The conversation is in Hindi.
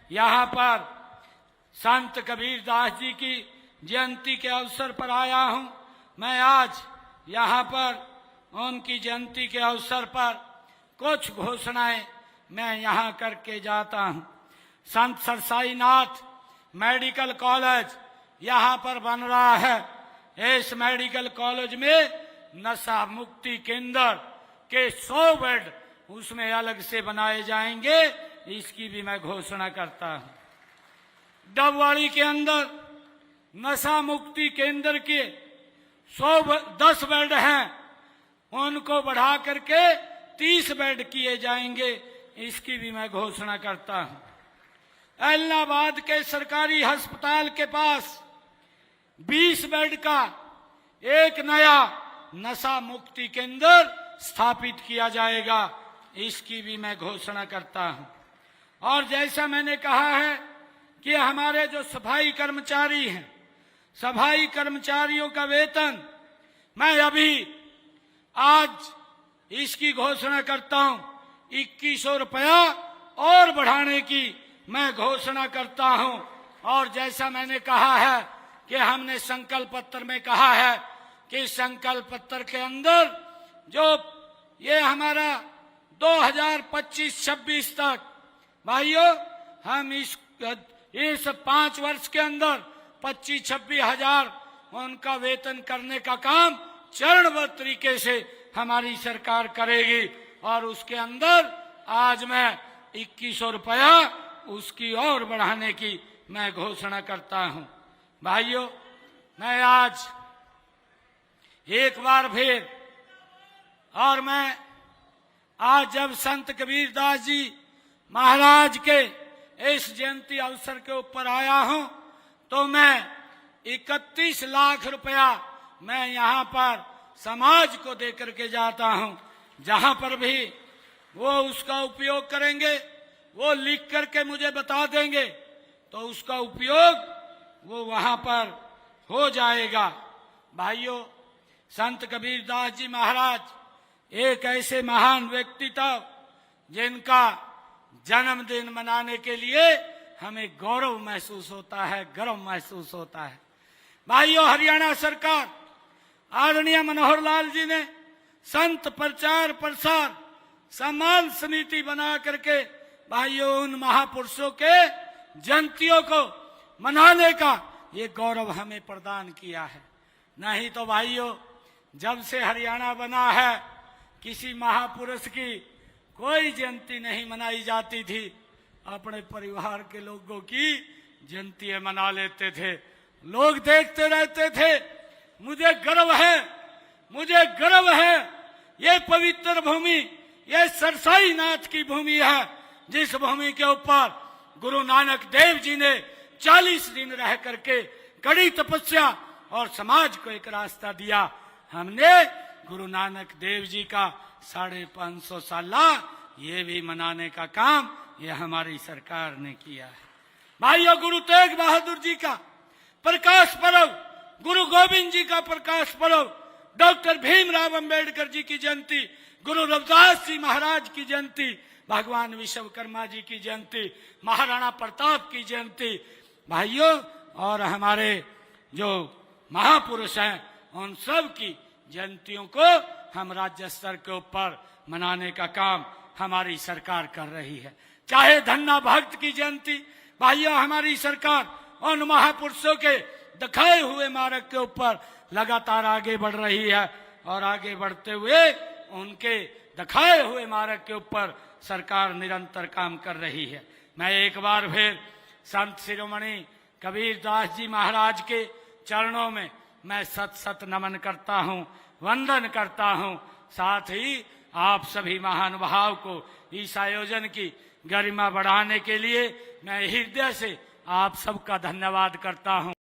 यहाँ पर संत कबीरदास जी की जयंती के अवसर पर आया हूँ। मैं आज यहाँ पर उनकी जयंती के अवसर पर कुछ घोषणाएं मैं यहाँ करके जाता हूँ। संत सरसाईनाथ मेडिकल कॉलेज यहाँ पर बन रहा है। इस मेडिकल कॉलेज में नशा मुक्ति केंद्र के 100 बेड उसमें अलग से बनाए जाएंगे, इसकी भी मैं घोषणा करता हूँ। डबवाड़ी के अंदर नशा मुक्ति केंद्र के 10 बेड हैं, उनको बढ़ा करके 30 बेड किए जाएंगे, इसकी भी मैं घोषणा करता हूँ। इलाहाबाद के सरकारी अस्पताल के पास 20 बेड का एक नया नशा मुक्ति केंद्र स्थापित किया जाएगा, इसकी भी मैं घोषणा करता हूं। और जैसा मैंने कहा है कि हमारे जो सफाई कर्मचारी हैं, सफाई कर्मचारियों का वेतन मैं अभी आज इसकी घोषणा करता हूं, 2100 रुपया और बढ़ाने की मैं घोषणा करता हूं। और जैसा मैंने कहा है कि हमने संकल्प पत्र में कहा है कि संकल्प पत्र के अंदर जो ये हमारा 2025-26 तक भाइयों हम इस 5 वर्ष के अंदर 25-26 हजार उनका वेतन करने का काम चरणबद्ध तरीके से हमारी सरकार करेगी। और उसके अंदर आज मैं 2100 रुपया उसकी और बढ़ाने की मैं घोषणा करता हूं। भाइयों, मैं आज एक बार फिर और मैं आज जब संत कबीरदास जी महाराज के इस जयंती अवसर के ऊपर आया हूं, तो मैं 31 लाख रुपया मैं यहाँ पर समाज को दे करके जाता हूं। जहां पर भी वो उसका उपयोग करेंगे, वो लिख करके मुझे बता देंगे, तो उसका उपयोग वो वहां पर हो जाएगा। भाइयों, संत कबीरदास जी महाराज एक ऐसे महान व्यक्तित्व जिनका जन्मदिन मनाने के लिए हमें गौरव महसूस होता है, गर्व महसूस होता है। भाइयों, हरियाणा सरकार आदरणीय मनोहर लाल जी ने संत प्रचार प्रसार सम्मान समिति बना करके भाइयों उन महापुरुषों के जयंतियों को मनाने का ये गौरव हमें प्रदान किया है। नहीं तो भाइयों, जब से हरियाणा बना है किसी महापुरुष की कोई जयंती नहीं मनाई जाती थी। अपने परिवार के लोगों की जयंतियां मना लेते थे, लोग देखते रहते थे। मुझे गर्व है, मुझे गर्व है, ये पवित्र भूमि, ये सरसाईनाथ की भूमि है, जिस भूमि के ऊपर गुरु नानक देव जी ने 40 दिन रह करके कड़ी तपस्या और समाज को एक रास्ता दिया। हमने गुरु नानक देव जी का 550 साल ये भी मनाने का काम ये हमारी सरकार ने किया है। भाइयों, गुरु तेग बहादुर जी का प्रकाश पर्व, गुरु गोविंद जी का प्रकाश पर्व, डॉक्टर भीमराव अंबेडकर जी की जयंती, गुरु रविदास जी महाराज की जयंती, भगवान विश्वकर्मा जी की जयंती, महाराणा प्रताप की जयंती, भाइयों और हमारे जो महापुरुष हैं उन सब की जयंतियों को हम राज्य स्तर के ऊपर मनाने का काम हमारी सरकार कर रही है। चाहे धन्ना भक्त की जयंती, भाइयों हमारी सरकार उन महापुरुषों के दिखाए हुए मार्ग के ऊपर लगातार आगे बढ़ रही है और आगे बढ़ते हुए उनके दिखाए हुए मार्ग के ऊपर सरकार निरंतर काम कर रही है। मैं एक बार फिर संत शिरोमणि कबीरदास जी महाराज के चरणों में मैं सत सत नमन करता हूँ, वंदन करता हूँ। साथ ही आप सभी महानुभाव को इस आयोजन की गरिमा बढ़ाने के लिए मैं हृदय से आप सबका धन्यवाद करता हूँ।